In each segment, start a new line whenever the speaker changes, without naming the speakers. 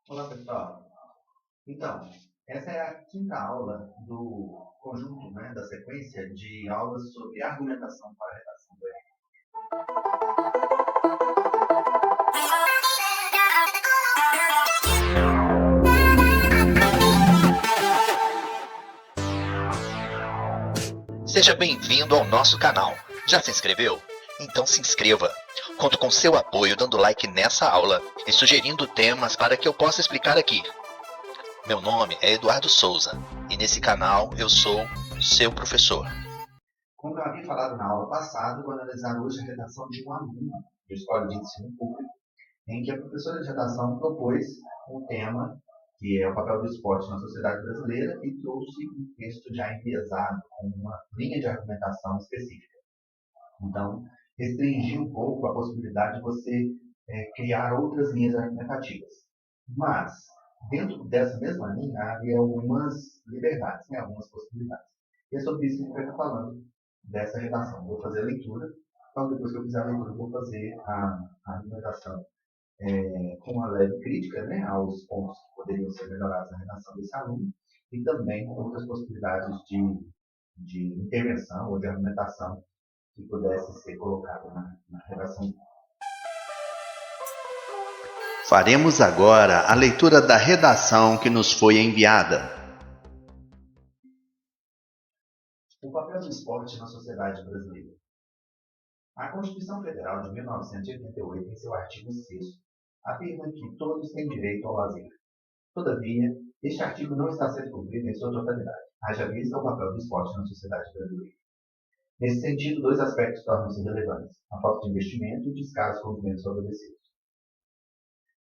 Olá, pessoal. Então, essa é a quinta aula do conjunto, né, da sequência de aulas sobre argumentação para a redação do Enem.
Seja bem-vindo ao nosso canal. Já se inscreveu? Então se inscreva. Conto com seu apoio dando like nessa aula e sugerindo temas para que eu possa explicar aqui. Meu nome é Eduardo Souza e nesse canal eu sou seu professor.
Como eu havia falado na aula passada, vou analisar hoje a redação de um aluno de escola de ensino público, em que a professora de redação propôs um tema que é o papel do esporte na sociedade brasileira e trouxe um texto já enviesado com uma linha de argumentação específica. Então, restringir um pouco a possibilidade de você criar outras linhas argumentativas. Mas, dentro dessa mesma linha, havia algumas liberdades, né, algumas possibilidades. E é sobre isso que a gente vai estar falando dessa redação. Vou fazer a leitura, então depois que eu fizer a leitura, eu vou fazer a argumentação com uma leve crítica, né, aos pontos que poderiam ser melhorados na redação desse aluno e também com outras possibilidades de intervenção ou de argumentação que pudesse ser colocada na redação.
Faremos agora a leitura da redação que nos foi enviada.
O papel do esporte na sociedade brasileira. A Constituição Federal de 1988, em seu artigo 6º, afirma que todos têm direito ao lazer. Todavia, este artigo não está sendo cumprido em sua totalidade, haja vista o papel do esporte na sociedade brasileira. Nesse sentido, dois aspectos tornam-se relevantes: a falta de investimento e o descaso com os menos favorecidos.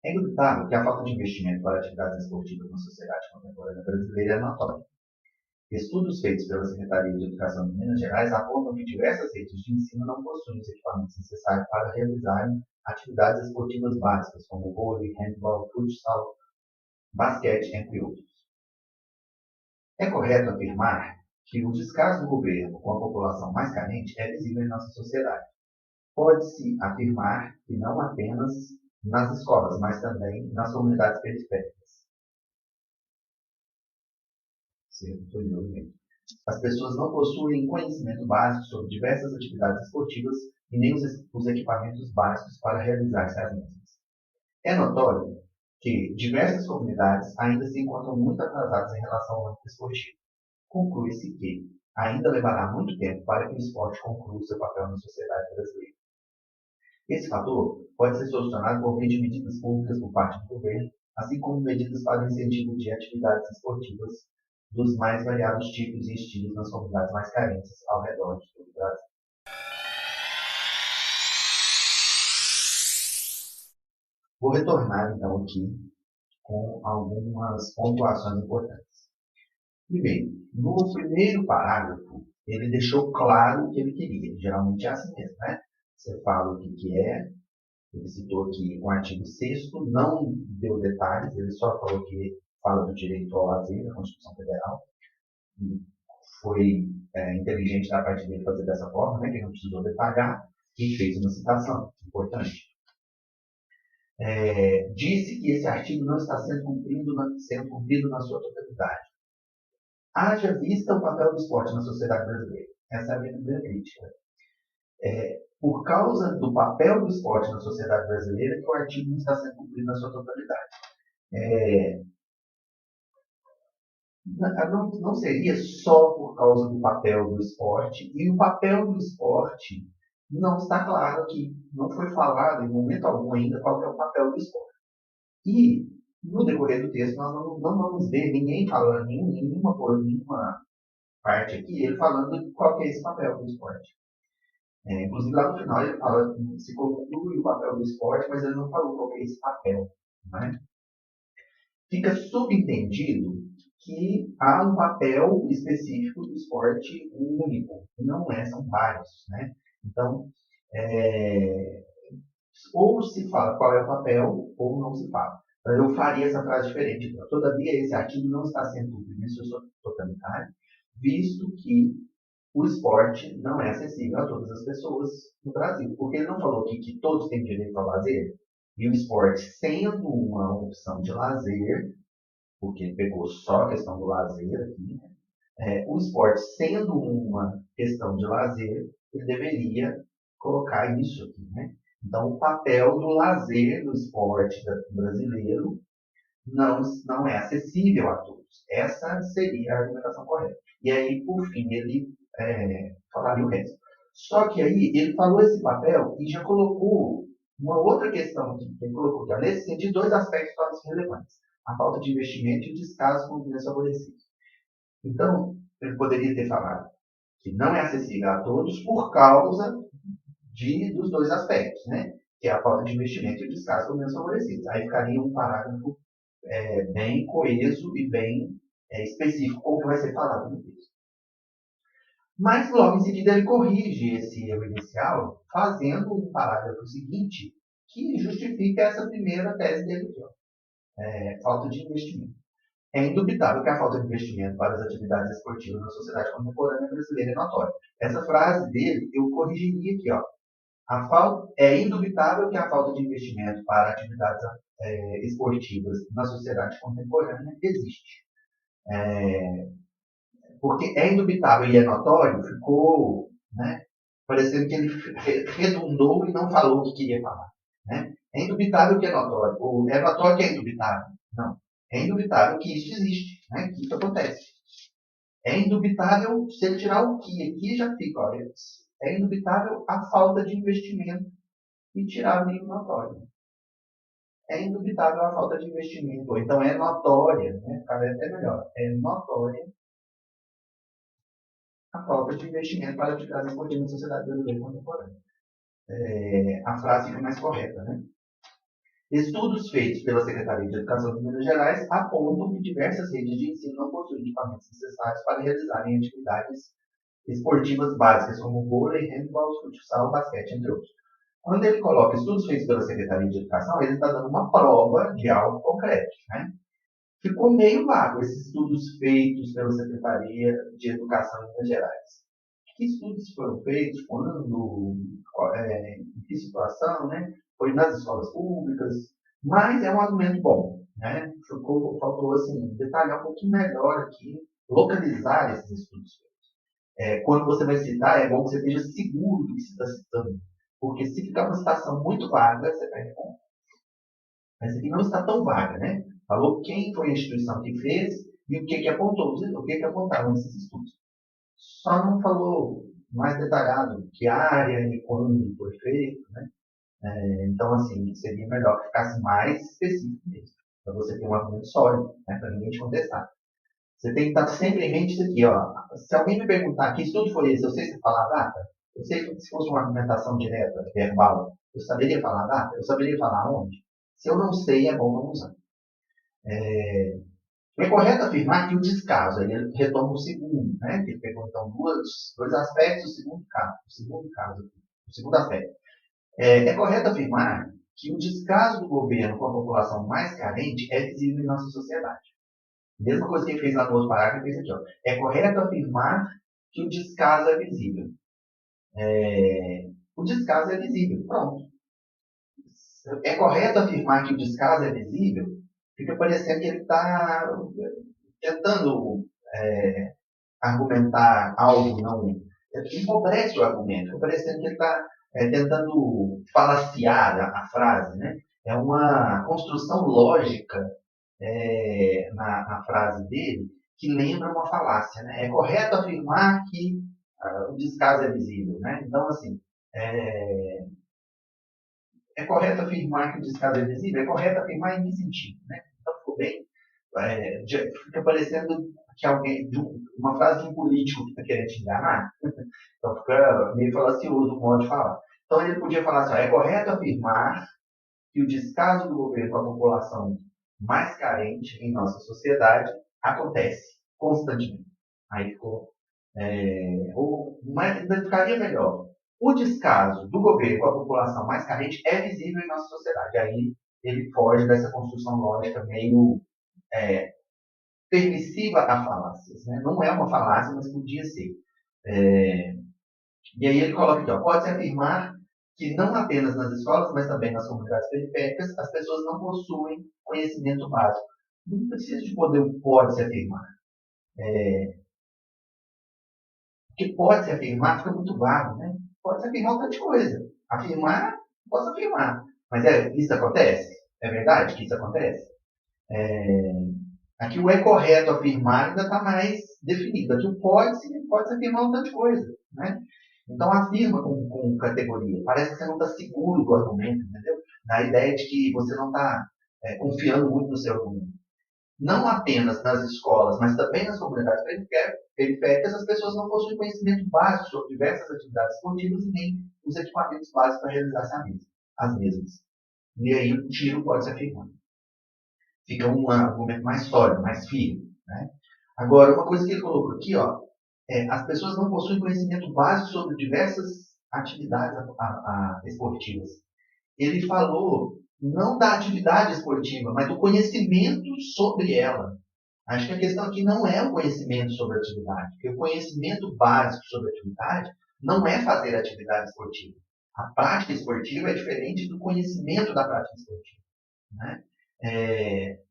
É indubitável que a falta de investimento para atividades esportivas na sociedade contemporânea brasileira é notória. Estudos feitos pela Secretaria de Educação de Minas Gerais apontam que diversas redes de ensino não possuem os equipamentos necessários para realizarem atividades esportivas básicas, como vôlei, handball, futsal, basquete, entre outros. É correto afirmar que o descaso do governo com a população mais carente é visível em nossa sociedade. Pode-se afirmar que não apenas nas escolas, mas também nas comunidades periféricas. As pessoas não possuem conhecimento básico sobre diversas atividades esportivas e nem os equipamentos básicos para realizar as mesmas. É notório que diversas comunidades ainda se encontram muito atrasadas em relação ao âmbito esportivo. Conclui-se que ainda levará muito tempo para que o esporte conclua seu papel na sociedade brasileira. Esse fator pode ser solucionado por meio de medidas públicas por parte do governo, assim como medidas para o incentivo de atividades esportivas dos mais variados tipos e estilos nas comunidades mais carentes ao redor de todo o Brasil. Vou retornar, então, aqui com algumas pontuações importantes. Primeiro, no primeiro parágrafo, ele deixou claro o que ele queria. Geralmente é assim mesmo, né? Você fala o que é. Ele citou aqui o artigo 6º, não deu detalhes, ele só falou que fala do direito ao lazer da Constituição Federal. E foi inteligente da parte dele fazer dessa forma, né, que não precisou detalhar, e fez uma citação importante. Disse que esse artigo não está sendo cumprido na sua totalidade. Haja vista o papel do esporte na sociedade brasileira. Essa é a minha primeira crítica. Por causa do papel do esporte na sociedade brasileira, que o artigo não está sendo cumprido na sua totalidade. Não seria só por causa do papel do esporte, e o papel do esporte não está claro aqui. Não foi falado em momento algum ainda qual é o papel do esporte. E, no decorrer do texto, nós não vamos ver ninguém falando em nenhuma parte aqui, ele falando qual é esse papel do esporte. Inclusive, lá no final, ele fala que se conclui o papel do esporte, mas ele não falou qual é esse papel. Né? Fica subentendido que há um papel específico do esporte único, e não é, são vários. Né? Então, ou se fala qual é o papel, ou não se fala. Então, eu faria essa frase diferente. Então, todavia, esse artigo não está sendo cumprido em sua totalidade, visto que o esporte não é acessível a todas as pessoas no Brasil. Porque ele não falou aqui que todos têm direito ao lazer? E o esporte sendo uma opção de lazer, porque ele pegou só a questão do lazer aqui, né? O esporte sendo uma questão de lazer, ele deveria colocar isso aqui, né? Então, o papel do lazer do esporte brasileiro não é acessível a todos. Essa seria a argumentação correta. E aí, por fim, ele falaria o resto. Só que aí, ele falou esse papel e já colocou uma outra questão aqui. Ele colocou que, nesse sentido, dois aspectos tornam-se relevantes. A falta de investimento e o descaso com os desfavorecidos. Então, ele poderia ter falado que não é acessível a todos por causa dos dois aspectos, né? Que é a falta de investimento e o descaso com os desfavorecidos. Aí ficaria um parágrafo bem coeso e bem específico, como vai ser falado no texto. Mas logo em seguida ele corrige esse erro inicial, fazendo um parágrafo seguinte que justifica essa primeira tese dele aqui, falta de investimento. É indubitável que a falta de investimento para as atividades esportivas na sociedade contemporânea brasileira é notória. Essa frase dele eu corrigiria aqui, ó. É indubitável que a falta de investimento para atividades esportivas na sociedade contemporânea existe. Porque é indubitável e é notório, ficou, né, parecendo que ele redundou e não falou o que queria falar. Né? É indubitável que é notório, ou é notório que é indubitável. Não. É indubitável que isso existe, né? Que isso acontece. É indubitável, se ele tirar o que aqui, já fica, olha, é indubitável a falta de investimento e tirar o nível notório. É indubitável a falta de investimento, ou então é notória, né? Ficaria até melhor, é notória a falta de investimento para atividades esportivas na sociedade brasileira contemporânea. A frase fica mais correta, né? Estudos feitos pela Secretaria de Educação de Minas Gerais apontam que diversas redes de ensino não possuem equipamentos necessários para realizarem atividades esportivas básicas, como vôlei, handball, futsal, basquete, entre outros. Quando ele coloca estudos feitos pela Secretaria de Educação, ele está dando uma prova de algo concreto, né? Ficou meio vago esses estudos feitos pela Secretaria de Educação em Minas Gerais. Que estudos foram feitos, quando, em que situação, né? Foi nas escolas públicas, mas é um argumento bom, né? Faltou assim, detalhar um pouquinho melhor aqui, localizar esses estudos feitos. Quando você vai citar, é bom que você esteja seguro do que você está citando, porque se ficar uma citação muito vaga, você perde ponto. Mas aqui não está tão vaga, né? Falou quem foi a instituição que fez e o que apontou, o que apontaram esses estudos. Só não falou mais detalhado que área e quando foi feito, né? Então, assim, seria melhor que ficasse mais específico mesmo, para você ter um argumento sólido, né? Para ninguém te contestar. Você tem que estar sempre em mente isso aqui, ó. Se alguém me perguntar que estudo foi esse, eu sei se falar a data, eu sei que se fosse uma argumentação direta, verbal, eu saberia falar a data, eu saberia falar onde. Se eu não sei, é bom não usar. É correto afirmar que o descaso, aí ele retoma o segundo, né? Que ele pegou então dois aspectos do o segundo aspecto. É correto afirmar que o descaso do governo com a população mais carente é visível em nossa sociedade. Mesma coisa que ele fez lá no outro parágrafo, ele fez aqui, ó. É correto afirmar que o descaso é visível. O descaso é visível, pronto. É correto afirmar que o descaso é visível, fica parecendo que ele está tentando argumentar algo, não empobrece o argumento, fica parecendo que ele está tentando falaciar a frase, né? É uma construção lógica na frase dele que lembra uma falácia, né? É correto afirmar que o descaso é visível, né? Então, assim, é correto afirmar que o descaso é visível? É correto afirmar em que sentido, né? Então, ficou bem, fica parecendo que alguém, uma frase de um político que está querendo te enganar, então fica meio falacioso o modo de falar. Então ele podia falar assim, é correto afirmar que o descaso do governo com a população mais carente em nossa sociedade acontece constantemente. Aí ficou, mas ainda ficaria melhor. O descaso do governo com a população mais carente é visível em nossa sociedade. Aí ele foge dessa construção lógica meio permissiva a falácias, né? Não é uma falácia, mas podia ser. E aí ele coloca aqui, ó, pode-se afirmar que não apenas nas escolas, mas também nas comunidades periféricas, as pessoas não possuem conhecimento básico. Não precisa de poder pode se afirmar. Porque pode se afirmar fica muito vago, né? Pode se afirmar outra coisa. Afirmar, posso afirmar. Mas isso acontece? É verdade que isso acontece? Aqui o é correto afirmar ainda está mais definido. Aqui o pode se afirmar um tanto de coisa, né? Então afirma com categoria. Parece que você não está seguro do argumento, entendeu? Na ideia de que você não está confiando muito no seu argumento. Não apenas nas escolas, mas também nas comunidades periféricas, as pessoas não possuem conhecimento básico sobre diversas atividades esportivas e nem os equipamentos básicos para realizar as mesmas. E aí o tiro pode se afirmar. Fica um argumento mais sólido, mais firme, né? Agora, uma coisa que ele colocou aqui, as pessoas não possuem conhecimento básico sobre diversas atividades esportivas. Ele falou não da atividade esportiva, mas do conhecimento sobre ela. Acho que a questão aqui não é o conhecimento sobre a atividade, porque o conhecimento básico sobre a atividade não é fazer atividade esportiva. A prática esportiva é diferente do conhecimento da prática esportiva, né?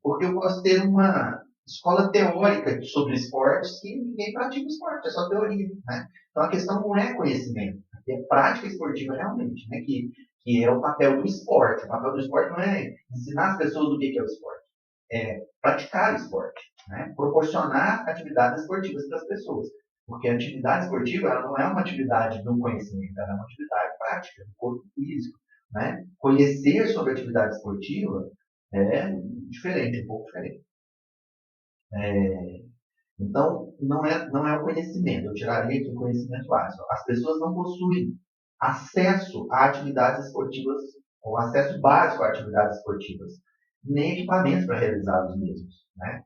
Porque eu posso ter uma escola teórica sobre esportes que ninguém pratica esporte, é só teoria, né? Então a questão não é conhecimento, é prática esportiva realmente, né? Que é o papel do esporte. O papel do esporte não é ensinar as pessoas o que é o esporte, é praticar o esporte, né? Proporcionar atividades esportivas para as pessoas. Porque a atividade esportiva ela não é uma atividade do conhecimento, ela é uma atividade prática, do corpo físico, né? Conhecer sobre a atividade esportiva é diferente, um pouco diferente. Então, não é o conhecimento. Eu tiraria aqui o conhecimento básico. As pessoas não possuem acesso a atividades esportivas, ou acesso básico a atividades esportivas, nem equipamentos para realizar os mesmos, né?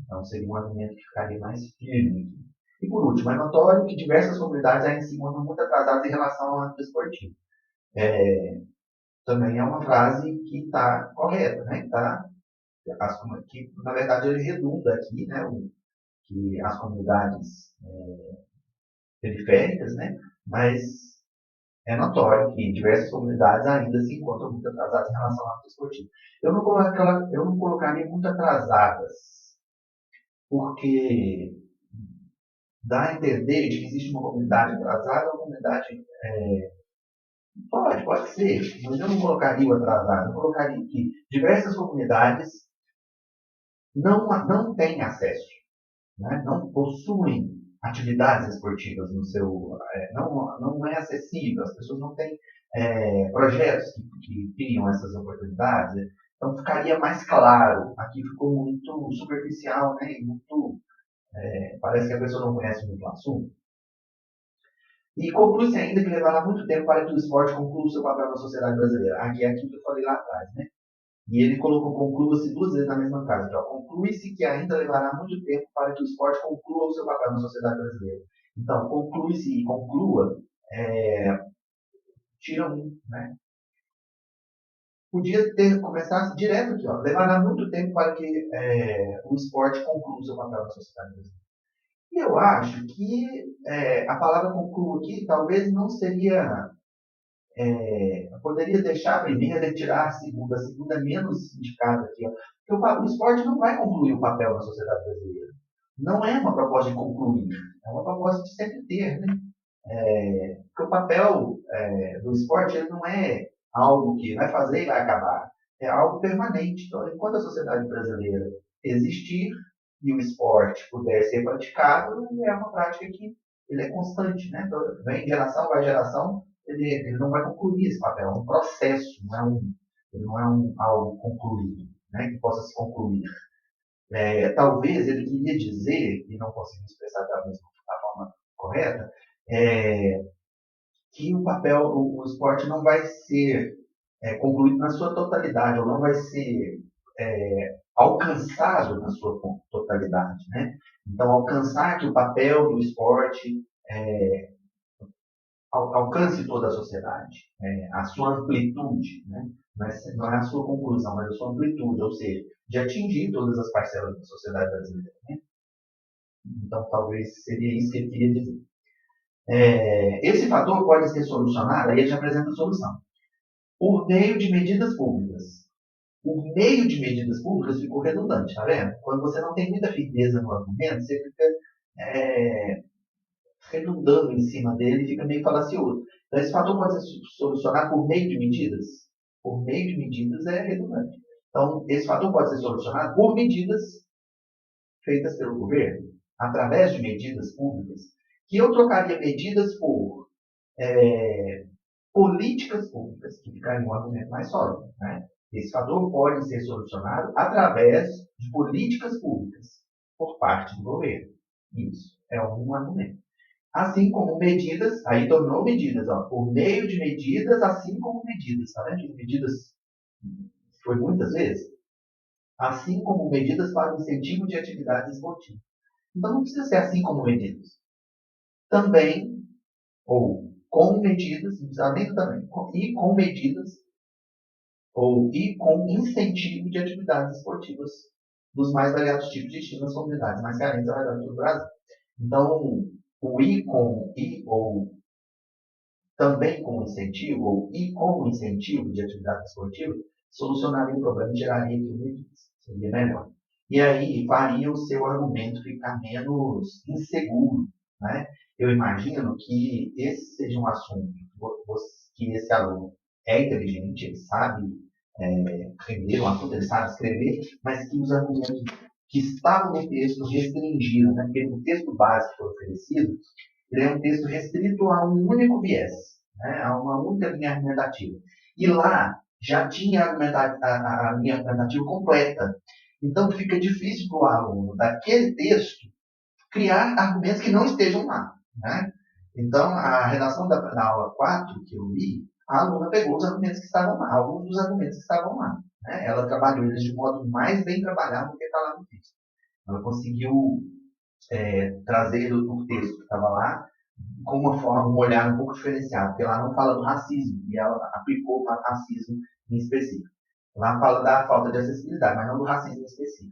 Então, seria um argumento que ficaria mais firme aqui. E, por último, é notório que diversas comunidades ainda se encontram muito atrasadas em relação ao âmbito esportivo. Também é uma frase que está correta, né? Que, na verdade, ele redunda aqui, né? Que as comunidades periféricas, né? Mas é notório que diversas comunidades ainda se encontram muito atrasadas em relação ao âmbito esportivo. Eu não colocaria muito atrasadas, porque dá a entender de que existe uma comunidade atrasada, uma comunidade... Pode ser, mas eu não colocaria o atrasado. Eu colocaria que diversas comunidades não têm acesso, né? Não possuem atividades esportivas no seu... não é acessível, as pessoas não têm projetos que criam essas oportunidades. Então ficaria mais claro. Aqui ficou muito superficial, né? E muito, parece que a pessoa não conhece muito o assunto. E conclui-se ainda que levará muito tempo para que o esporte conclua o seu papel na sociedade brasileira. Aqui é aquilo que eu falei lá atrás, né? E ele colocou conclua-se duas vezes na mesma frase. Conclui-se que ainda levará muito tempo para que o esporte conclua o seu papel na sociedade brasileira. Então, conclui-se e conclua, tira um, né? Podia ter começado direto aqui, levará muito tempo para que o esporte conclua o seu papel na sociedade brasileira. E eu acho que a palavra conclua aqui talvez não seria... eu poderia deixar a primeira e tirar a segunda. A segunda é menos indicada aqui. Porque o esporte não vai concluir o papel na sociedade brasileira. Não é uma proposta de concluir. É uma proposta de sempre ter, né? Porque o papel do esporte ele não é algo que vai fazer e vai acabar. É algo permanente. Então, enquanto a sociedade brasileira existir e o esporte puder ser praticado, é uma prática que ele é constante, né? Então, vem geração, vai geração, ele não vai concluir esse papel. É um processo, ele não é algo concluído, né? Que possa se concluir. Talvez ele queria dizer, e não conseguiu expressar da forma correta, que o esporte não vai ser concluído na sua totalidade, ou não vai ser alcançado na sua totalidade, né? Então, alcançar que o papel do esporte alcance toda a sociedade, a sua amplitude, né? Não é a sua conclusão, mas a sua amplitude, ou seja, de atingir todas as parcelas da sociedade brasileira, né? Então, talvez seria isso que ele queria dizer. Esse fator pode ser solucionado, aí ele já apresenta a solução, por meio de medidas públicas. O meio de medidas públicas ficou redundante, tá vendo? Quando você não tem muita firmeza no argumento, você fica redundando em cima dele e fica meio falacioso. Então, esse fator pode ser solucionado por meio de medidas. Por meio de medidas é redundante. Então, esse fator pode ser solucionado por medidas feitas pelo governo, através de medidas públicas, que eu trocaria medidas por políticas públicas, que ficaria um argumento mais sólido, né? Esse fator pode ser solucionado através de políticas públicas por parte do governo. Isso é um argumento. Assim como medidas, aí tornou medidas, por meio de medidas, assim como medidas, tá vendo? Medidas foi muitas vezes, assim como medidas para o incentivo de atividades esportivas. Então não precisa ser assim como medidas. Também, ou com medidas, não precisa nem também, e com medidas, e com incentivo de atividades esportivas dos mais variados tipos de estímulo nas comunidades mais carentes ao redor do Brasil. Então, o I com I, ou também com incentivo, ou I com incentivo de atividade esportiva, solucionaria o problema e geraria equilíbrio, seria melhor. E aí faria o seu argumento ficar menos inseguro, né? Eu imagino que esse seja um assunto que esse aluno é inteligente, ele sabe primeiro, ele sabe escrever, mas que os argumentos que estavam no texto restringiram, né? Porque o texto básico que foi oferecido, ele é um texto restrito a um único viés, né? A uma única linha argumentativa. E lá já tinha a linha argumentativa completa. Então fica difícil para o aluno daquele texto criar argumentos que não estejam lá, né? Então, a redação da aula 4 que eu li, a aluna pegou os argumentos que estavam lá, alguns dos argumentos que estavam lá, né? Ela trabalhou eles de modo mais bem trabalhado do que está lá no texto. Ela conseguiu trazer o texto que estava lá com um olhar um pouco diferenciado, porque lá não fala do racismo, e ela aplicou para o racismo em específico. Lá fala da falta de acessibilidade, mas não do racismo em específico.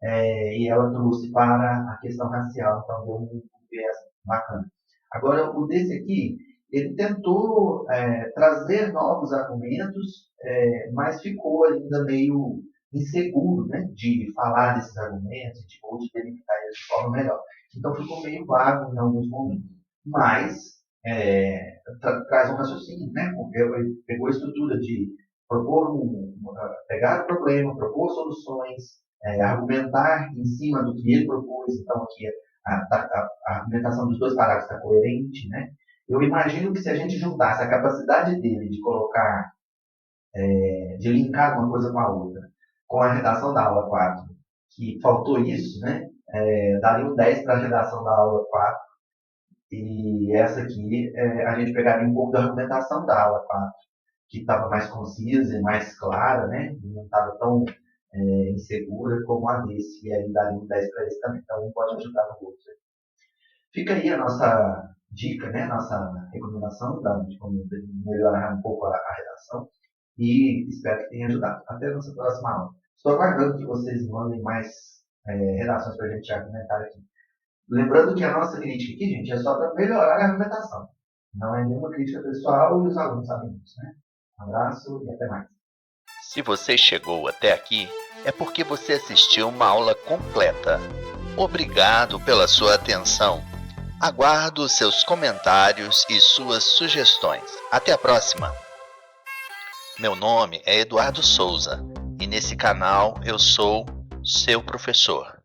E ela trouxe para a questão racial, então deu um viés bacana. Agora, o desse aqui, ele tentou trazer novos argumentos, mas ficou ainda meio inseguro, né, de falar desses argumentos, ou de delimitar eles de forma melhor. Então ficou meio vago em alguns momentos. Mas traz um raciocínio, né? Ele pegou a estrutura de pegar o problema, propor soluções, argumentar em cima do que ele propôs. Então aqui a argumentação dos dois parágrafos está coerente, né? Eu imagino que se a gente juntasse a capacidade dele de colocar, de linkar uma coisa com a outra, com a redação da aula 4, que faltou isso, né? Daria um 10 para a redação da aula 4, e essa aqui a gente pegaria um pouco da argumentação da aula 4, que estava mais concisa e mais clara, né? E não estava tão insegura como a desse, e aí daria um 10 para esse também. Então um pode ajudar no outro. Fica aí a nossa dica, né? Nossa recomendação de como melhorar um pouco a redação, e espero que tenha ajudado. Até a nossa próxima aula. Estou aguardando que vocês mandem mais redações para a gente argumentar aqui. Lembrando que a nossa crítica aqui, gente, é só para melhorar a argumentação. Não é nenhuma crítica pessoal, e os alunos sabem disso, né? Um abraço e até mais.
Se você chegou até aqui, é porque você assistiu uma aula completa. Obrigado pela sua atenção. Aguardo seus comentários e suas sugestões. Até a próxima! Meu nome é Eduardo Souza e nesse canal eu sou seu professor.